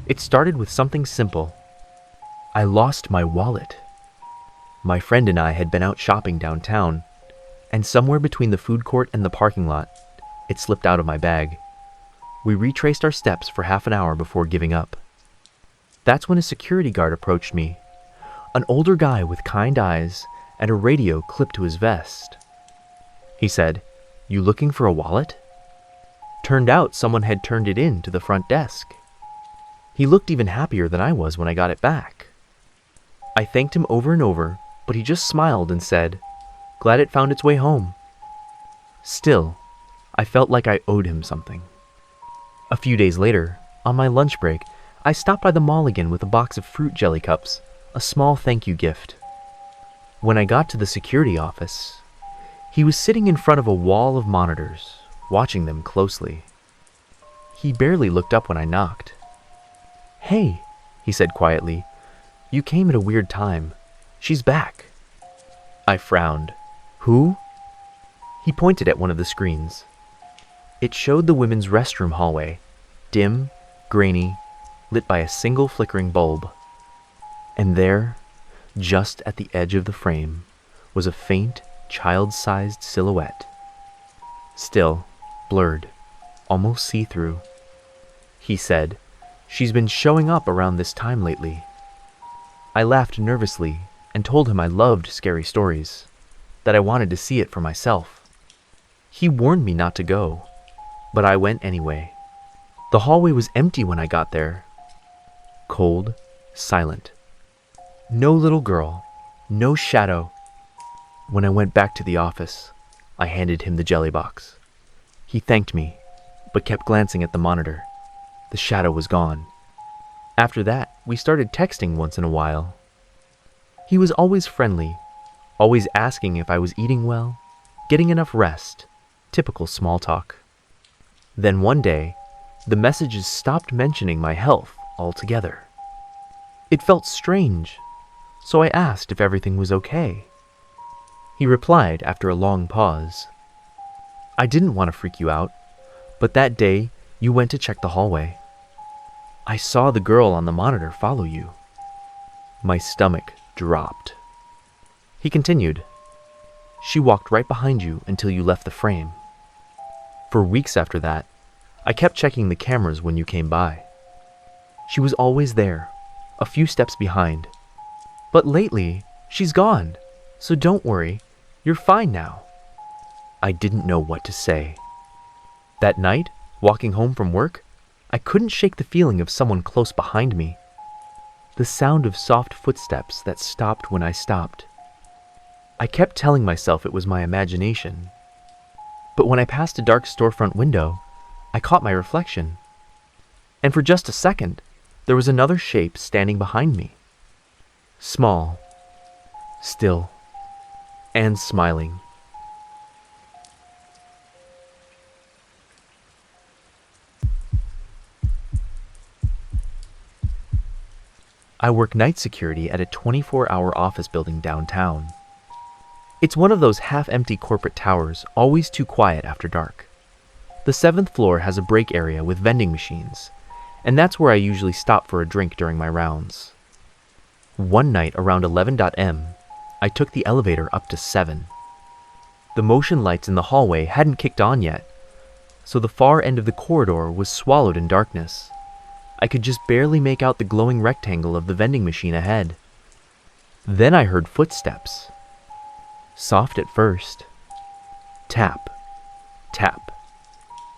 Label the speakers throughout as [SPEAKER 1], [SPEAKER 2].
[SPEAKER 1] It started with something simple. I lost my wallet. My friend and I had been out shopping downtown, and somewhere between the food court and the parking lot, it slipped out of my bag. We retraced our steps for half an hour before giving up. That's when a security guard approached me, an older guy with kind eyes and a radio clipped to his vest. He said, "You looking for a wallet?" Turned out someone had turned it in to the front desk. He looked even happier than I was when I got it back. I thanked him over and over, but he just smiled and said, "Glad it found its way home." Still, I felt like I owed him something. A few days later, on my lunch break, I stopped by the mall again with a box of fruit jelly cups, a small thank you gift. When I got to the security office, he was sitting in front of a wall of monitors, watching them closely. He barely looked up when I knocked. "Hey," he said quietly, "you came at a weird time. She's back." I frowned. "Who?" He pointed at one of the screens. It showed the women's restroom hallway, dim, grainy, lit by a single flickering bulb. And there, just at the edge of the frame, was a faint, child-sized silhouette. Still, blurred, almost see-through. He said, "She's been showing up around this time lately." I laughed nervously and told him I loved scary stories, that I wanted to see it for myself. He warned me not to go, but I went anyway. The hallway was empty when I got there. Cold, silent. No little girl, no shadow. When I went back to the office, I handed him the jelly box. He thanked me, but kept glancing at the monitor. The shadow was gone. After that, we started texting once in a while. He was always friendly, always asking if I was eating well, getting enough rest, typical small talk. Then one day, the messages stopped mentioning my health altogether. It felt strange, so I asked if everything was okay. He replied after a long pause, "I didn't want to freak you out, but that day you went to check the hallway. I saw the girl on the monitor follow you." My stomach dropped. He continued, "She walked right behind you until you left the frame." For weeks after that, I kept checking the cameras when you came by. She was always there, a few steps behind. But lately, she's gone, so don't worry, you're fine now. I didn't know what to say. That night, walking home from work, I couldn't shake the feeling of someone close behind me. The sound of soft footsteps that stopped when I stopped. I kept telling myself it was my imagination. But when I passed a dark storefront window, I caught my reflection. And for just a second, there was another shape standing behind me. Small, still, and smiling. I work night security at a 24-hour office building downtown. It's one of those half-empty corporate towers, always too quiet after dark. The 7th floor has a break area with vending machines, and that's where I usually stop for a drink during my rounds. One night around 11 a.m., I took the elevator up to 7. The motion lights in the hallway hadn't kicked on yet, so the far end of the corridor was swallowed in darkness. I could just barely make out the glowing rectangle of the vending machine ahead. Then I heard footsteps. Soft at first. Tap, tap,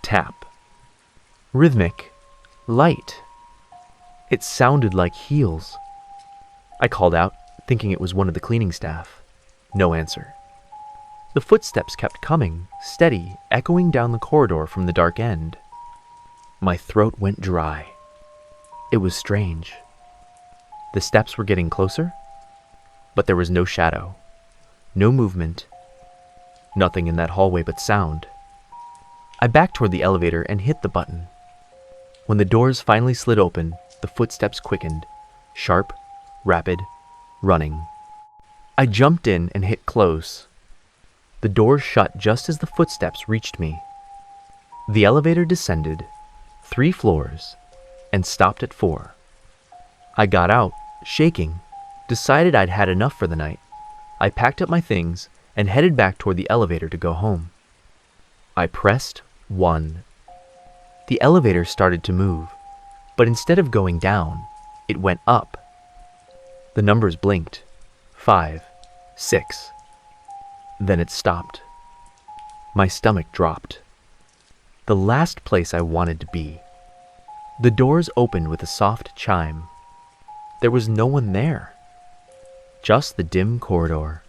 [SPEAKER 1] tap. Rhythmic, light. It sounded like heels. I called out, thinking it was one of the cleaning staff. No answer. The footsteps kept coming, steady, echoing down the corridor from the dark end. My throat went dry. It was strange. The steps were getting closer, but there was no shadow, no movement, nothing in that hallway but sound. I backed toward the elevator and hit the button. When the doors finally slid open, the footsteps quickened, sharp, rapid, running. I jumped in and hit close. The doors shut just as the footsteps reached me. The elevator descended 3 floors and stopped at 4. I got out, shaking, decided I'd had enough for the night. I packed up my things and headed back toward the elevator to go home. I pressed 1. The elevator started to move, but instead of going down, it went up. The numbers blinked. 5, 6. Then it stopped. My stomach dropped. The last place I wanted to be. The doors opened with a soft chime. There was no one there. Just the dim corridor.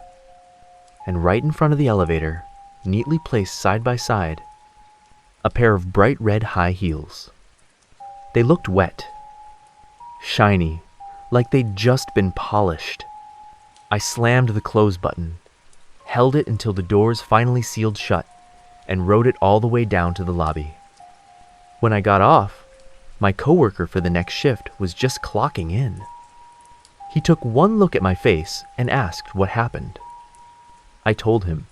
[SPEAKER 1] And right in front of the elevator, neatly placed side by side, a pair of bright red high heels. They looked wet, shiny, like they'd just been polished. I slammed the close button, held it until the doors finally sealed shut, and rode it all the way down to the lobby. When I got off, my coworker for the next shift was just clocking in. He took one look at my face and asked what happened. I told him,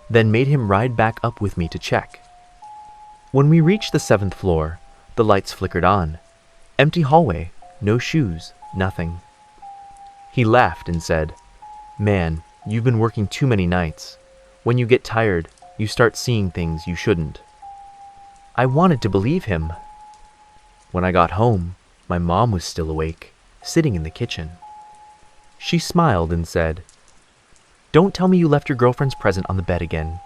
[SPEAKER 1] then made him ride back up with me to check. When we reached the 7th floor, the lights flickered on. Empty hallway, no shoes, nothing. He laughed and said, "Man, you've been working too many nights. When you get tired, you start seeing things you shouldn't." I wanted to believe him. When I got home, my mom was still awake, sitting in the kitchen. She smiled and said, "Don't tell me you left your girlfriend's present on the bed again."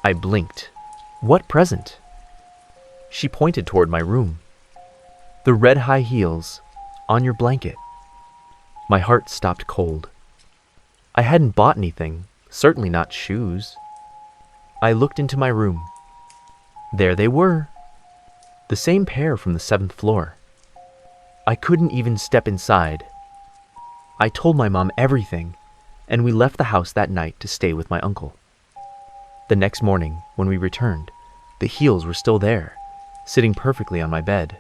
[SPEAKER 1] I blinked. "What present?" She pointed toward my room. "The red high heels, on your blanket." My heart stopped cold. I hadn't bought anything, certainly not shoes. I looked into my room. There they were. The same pair from the 7th floor. I couldn't even step inside. I told my mom everything, and we left the house that night to stay with my uncle. The next morning, when we returned, the heels were still there, sitting perfectly on my bed.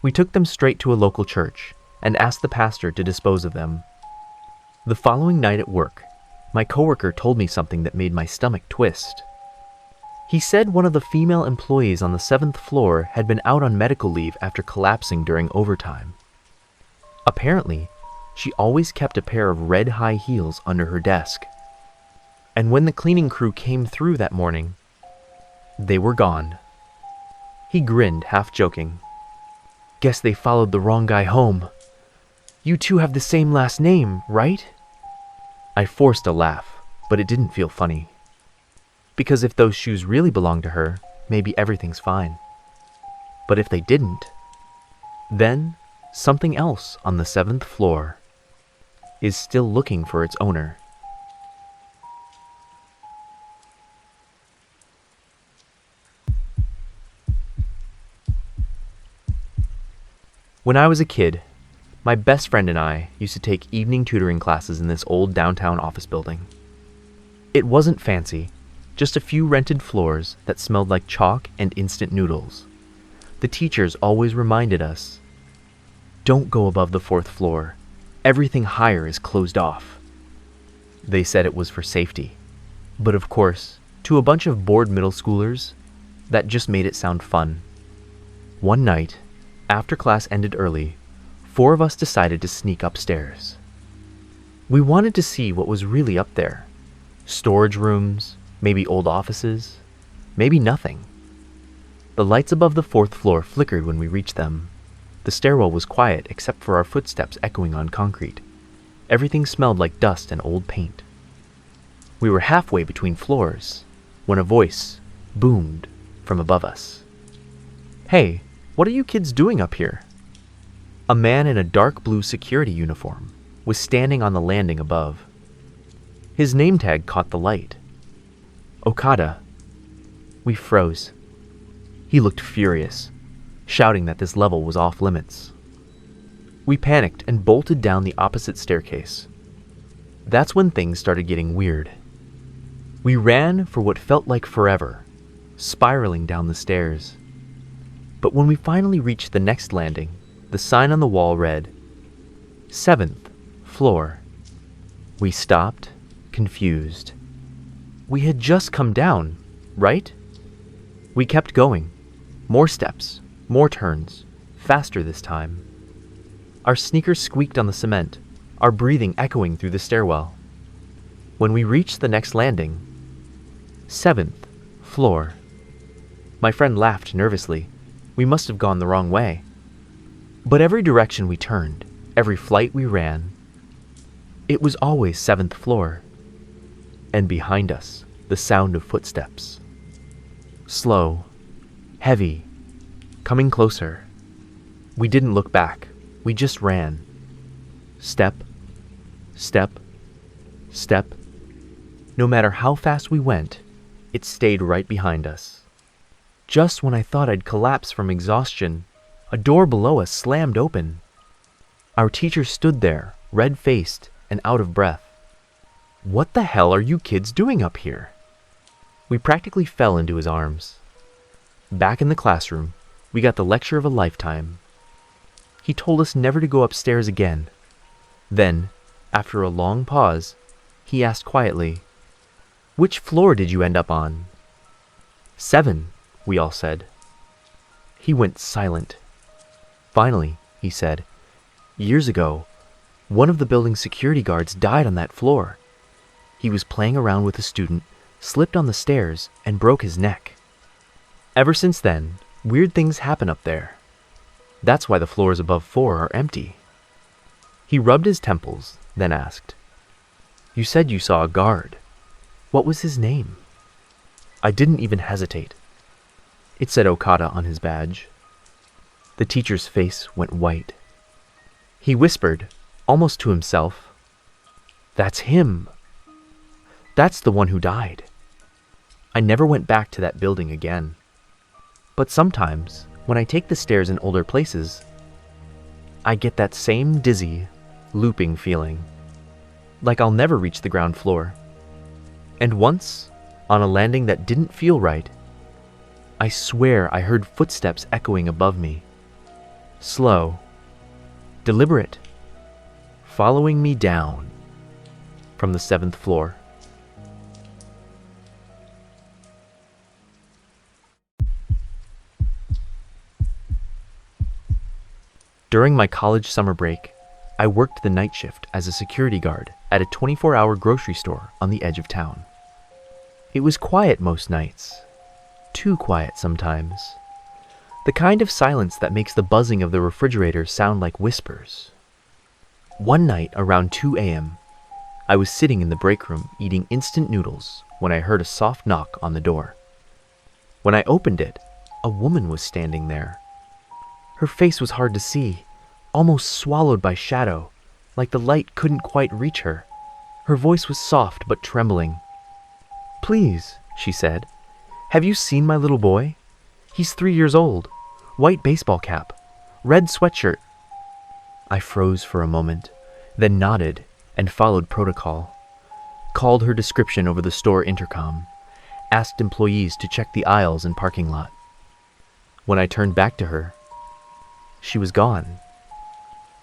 [SPEAKER 1] We took them straight to a local church and asked the pastor to dispose of them. The following night at work, my coworker told me something that made my stomach twist. He said one of the female employees on the 7th floor had been out on medical leave after collapsing during overtime. Apparently, she always kept a pair of red high heels under her desk. And when the cleaning crew came through that morning, they were gone. He grinned, half joking. "Guess they followed the wrong guy home. You two have the same last name, right?" I forced a laugh, but it didn't feel funny. Because if those shoes really belonged to her, maybe everything's fine. But if they didn't, then something else on the 7th floor is still looking for its owner. When I was a kid, my best friend and I used to take evening tutoring classes in this old downtown office building. It wasn't fancy, just a few rented floors that smelled like chalk and instant noodles. The teachers always reminded us, "Don't go above the 4th floor. Everything higher is closed off." They said it was for safety. But of course, to a bunch of bored middle schoolers, that just made it sound fun. One night, after class ended early, 4 of us decided to sneak upstairs. We wanted to see what was really up there. Storage rooms, maybe old offices, maybe nothing. The lights above the 4th floor flickered when we reached them. The stairwell was quiet except for our footsteps echoing on concrete. Everything smelled like dust and old paint. We were halfway between floors when a voice boomed from above us. "Hey, what are you kids doing up here?" A man in a dark blue security uniform was standing on the landing above. His name tag caught the light. Okada. We froze. He looked furious, shouting that this level was off limits. We panicked and bolted down the opposite staircase. That's when things started getting weird. We ran for what felt like forever, spiraling down the stairs. But when we finally reached the next landing, the sign on the wall read, 7th floor. We stopped, confused. We had just come down, right? We kept going. More steps, more turns, faster this time. Our sneakers squeaked on the cement, our breathing echoing through the stairwell. When we reached the next landing, 7th floor. My friend laughed nervously. We must have gone the wrong way. But every direction we turned, every flight we ran, it was always 7th floor. And behind us, the sound of footsteps. Slow, heavy, coming closer. We didn't look back. We just ran. Step, step, step. No matter how fast we went, it stayed right behind us. Just when I thought I'd collapse from exhaustion, a door below us slammed open. Our teacher stood there, red-faced and out of breath. "What the hell are you kids doing up here?" We practically fell into his arms. Back in the classroom, we got the lecture of a lifetime. He told us never to go upstairs again. Then, after a long pause, he asked quietly, "Which floor did you end up on?" 7, we all said. He went silent. Finally, he said, "Years ago, one of the building's security guards died on that floor. He was playing around with a student, slipped on the stairs, and broke his neck. Ever since then, weird things happen up there. That's why the floors above 4 are empty." He rubbed his temples, then asked, "You said you saw a guard. What was his name?" I didn't even hesitate. It said Okada on his badge. The teacher's face went white. He whispered, almost to himself, "That's him. That's the one who died." I never went back to that building again. But sometimes, when I take the stairs in older places, I get that same dizzy, looping feeling, like I'll never reach the ground floor. And once, on a landing that didn't feel right, I swear I heard footsteps echoing above me. Slow, deliberate, following me down from the 7th floor. During my college summer break, I worked the night shift as a security guard at a 24-hour grocery store on the edge of town. It was quiet most nights, too quiet sometimes. The kind of silence that makes the buzzing of the refrigerator sound like whispers. One night around 2 a.m., I was sitting in the break room eating instant noodles when I heard a soft knock on the door. When I opened it, a woman was standing there. Her face was hard to see, almost swallowed by shadow, like the light couldn't quite reach her. Her voice was soft but trembling. "Please," she said, "have you seen my little boy? He's 3 years old, white baseball cap, red sweatshirt." I froze for a moment, then nodded and followed protocol. Called her description over the store intercom, asked employees to check the aisles and parking lot. When I turned back to her, she was gone.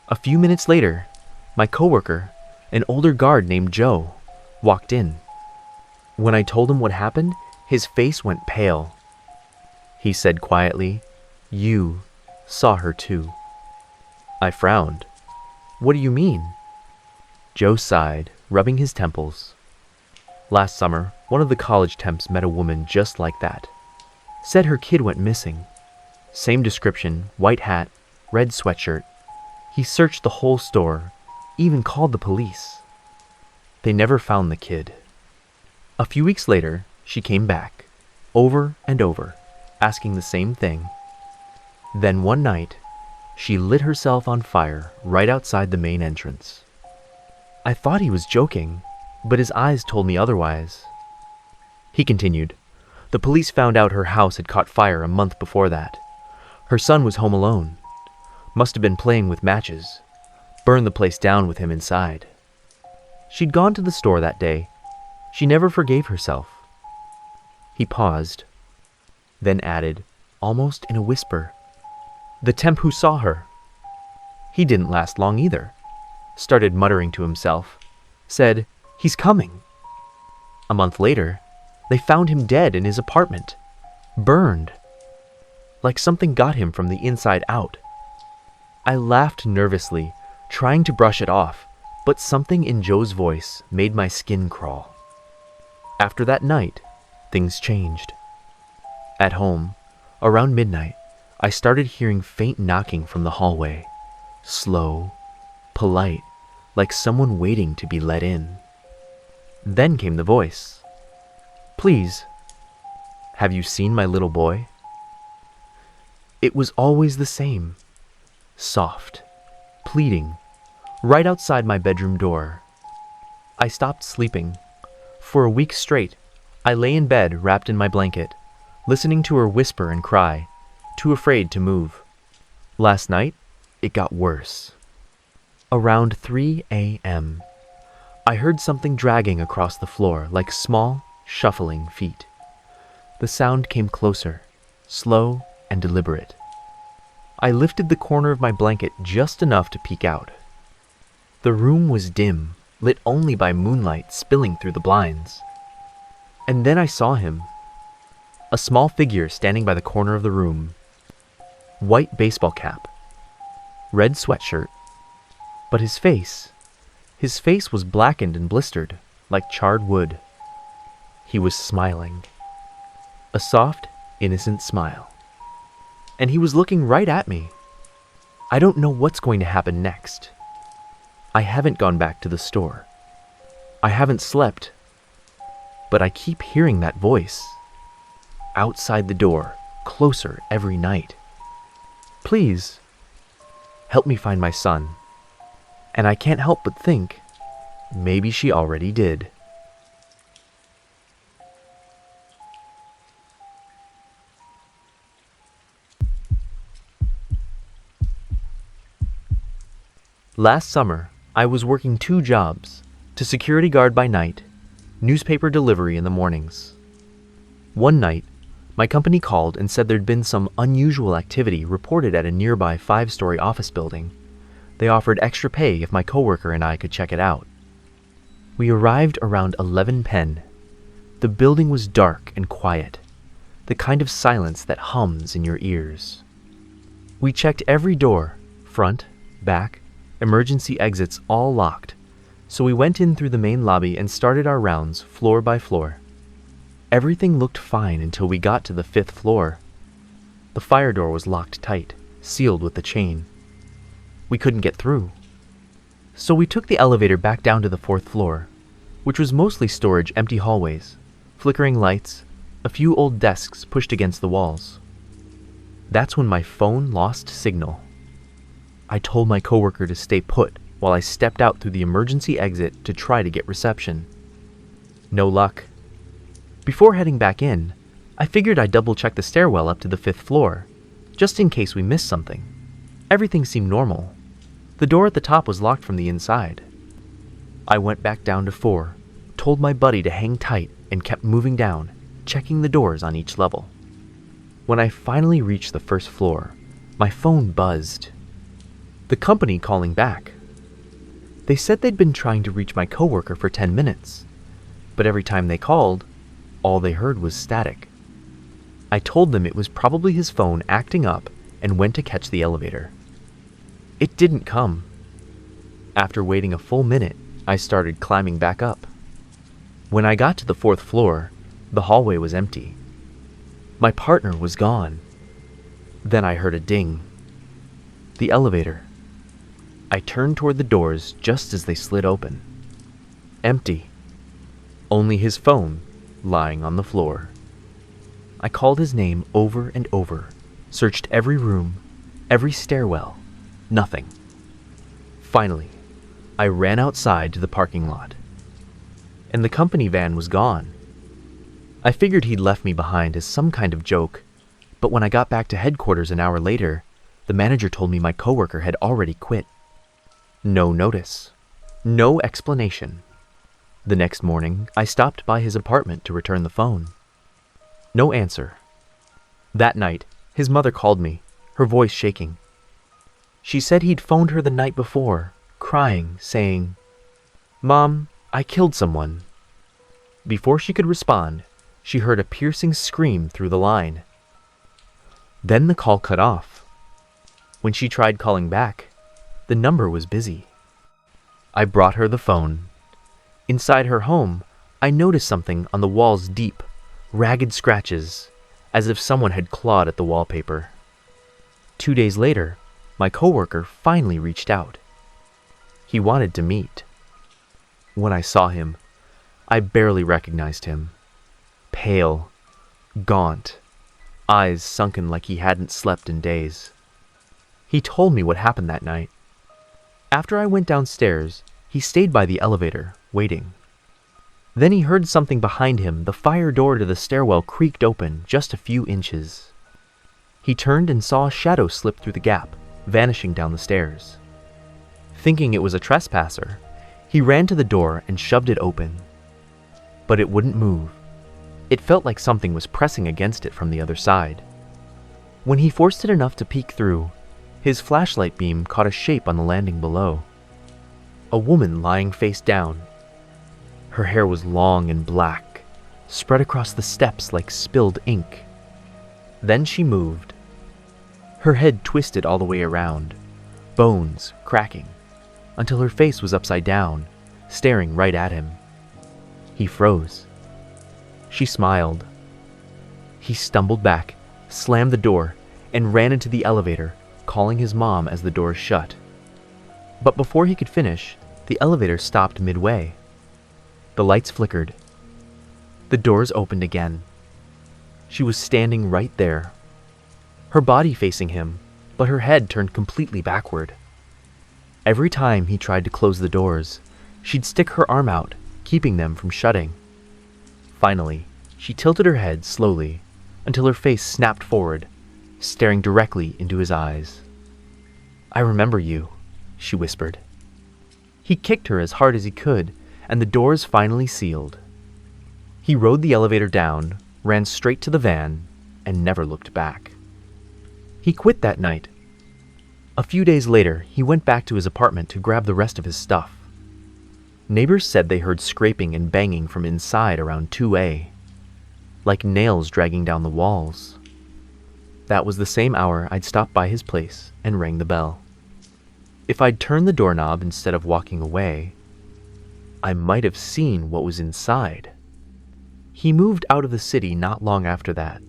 [SPEAKER 1] A few minutes later, my coworker, an older guard named Joe, walked in. When I told him what happened, his face went pale. He said quietly, "You saw her too." I frowned. "What do you mean?" Joe sighed, rubbing his temples. "Last summer, one of the college temps met a woman just like that. Said her kid went missing. Same description, white hat, red sweatshirt. He searched the whole store, even called the police. They never found the kid." A few weeks later, she came back, over and over, asking the same thing. Then one night, she lit herself on fire right outside the main entrance. I thought he was joking, but his eyes told me otherwise. He continued, "The police found out her house had caught fire a month before that. Her son was home alone. Must have been playing with matches. Burned the place down with him inside. She'd gone to the store that day. She never forgave herself." He paused, then added, almost in a whisper, "The temp who saw her." He didn't last long either. Started muttering to himself. Said, "He's coming." A month later, they found him dead in his apartment. Burned. Like something got him from the inside out. I laughed nervously, trying to brush it off, but something in Joe's voice made my skin crawl. After that night, things changed. At home, around midnight, I started hearing faint knocking from the hallway. Slow, polite, like someone waiting to be let in. Then came the voice. "Please, have you seen my little boy?" It was always the same. Soft, pleading, right outside my bedroom door. I stopped sleeping. For a week straight, I lay in bed wrapped in my blanket, listening to her whisper and cry, too afraid to move. Last night, it got worse. Around 3 a.m., I heard something dragging across the floor like small, shuffling feet. The sound came closer, slow and deliberate. I lifted the corner of my blanket just enough to peek out. The room was dim, lit only by moonlight spilling through the blinds. And then I saw him. A small figure standing by the corner of the room. White baseball cap. Red sweatshirt. But his face was blackened and blistered, like charred wood. He was smiling. A soft, innocent smile. And he was looking right at me. I don't know what's going to happen next. I haven't gone back to the store. I haven't slept. But I keep hearing that voice. Outside the door, closer every night. Please, help me find my son. And I can't help but think, maybe she already did. Last summer, I was working 2 jobs, to security guard by night, newspaper delivery in the mornings. One night, my company called and said there'd been some unusual activity reported at a nearby 5-story office building. They offered extra pay if my coworker and I could check it out. We arrived around 11 p.m. The building was dark and quiet, the kind of silence that hums in your ears. We checked every door, front, back, emergency exits all locked, so we went in through the main lobby and started our rounds floor by floor. Everything looked fine until we got to the 5th floor. The fire door was locked tight, sealed with a chain. We couldn't get through. So we took the elevator back down to the 4th floor, which was mostly storage, empty hallways, flickering lights, a few old desks pushed against the walls. That's when my phone lost signal. I told my coworker to stay put while I stepped out through the emergency exit to try to get reception. No luck. Before heading back in, I figured I'd double-check the stairwell up to the 5th floor, just in case we missed something. Everything seemed normal. The door at the top was locked from the inside. I went back down to 4, told my buddy to hang tight, and kept moving down, checking the doors on each level. When I finally reached the 1st floor, my phone buzzed. The company calling back. They said they'd been trying to reach my coworker for 10 minutes, but every time they called, all they heard was static. I told them it was probably his phone acting up and went to catch the elevator. It didn't come. After waiting a full minute, I started climbing back up. When I got to the 4th floor, the hallway was empty. My partner was gone. Then I heard a ding. The elevator. I turned toward the doors just as they slid open. Empty. Only his phone lying on the floor. I called his name over and over, searched every room, every stairwell. Nothing. Finally, I ran outside to the parking lot. And the company van was gone. I figured he'd left me behind as some kind of joke, but when I got back to headquarters an hour later, the manager told me my coworker had already quit. No notice. No explanation. The next morning, I stopped by his apartment to return the phone. No answer. That night, his mother called me, her voice shaking. She said he'd phoned her the night before, crying, saying, "Mom, I killed someone." Before she could respond, she heard a piercing scream through the line. Then the call cut off. When she tried calling back, the number was busy. I brought her the phone. Inside her home, I noticed something on the wall's deep, ragged scratches, as if someone had clawed at the wallpaper. 2 days later, my coworker finally reached out. He wanted to meet. When I saw him, I barely recognized him. Pale, gaunt, eyes sunken like he hadn't slept in days. He told me what happened that night. After I went downstairs, he stayed by the elevator, waiting. Then he heard something behind him. The fire door to the stairwell creaked open just a few inches. He turned and saw a shadow slip through the gap, vanishing down the stairs. Thinking it was a trespasser, he ran to the door and shoved it open. But it wouldn't move. It felt like something was pressing against it from the other side. When he forced it enough to peek through, his flashlight beam caught a shape on the landing below. A woman lying face down. Her hair was long and black, spread across the steps like spilled ink. Then she moved. Her head twisted all the way around, bones cracking, until her face was upside down, staring right at him. He froze. She smiled. He stumbled back, slammed the door, and ran into the elevator, calling his mom as the doors shut. But before he could finish, the elevator stopped midway. The lights flickered. The doors opened again. She was standing right there, her body facing him, but her head turned completely backward. Every time he tried to close the doors, she'd stick her arm out, keeping them from shutting. Finally, she tilted her head slowly until her face snapped forward, staring directly into his eyes. "I remember you," she whispered. He kicked her as hard as he could, and the doors finally sealed. He rode the elevator down, ran straight to the van, and never looked back. He quit that night. A few days later, he went back to his apartment to grab the rest of his stuff. Neighbors said they heard scraping and banging from inside around 2A, like nails dragging down the walls. That was the same hour I'd stopped by his place and rang the bell. If I'd turned the doorknob instead of walking away, I might have seen what was inside. He moved out of the city not long after that.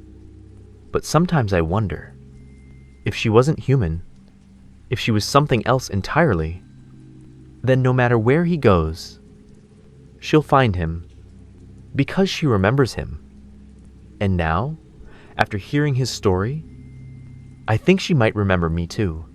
[SPEAKER 1] But sometimes I wonder, if she wasn't human, if she was something else entirely, then no matter where he goes, she'll find him because she remembers him. And now, after hearing his story, I think she might remember me too.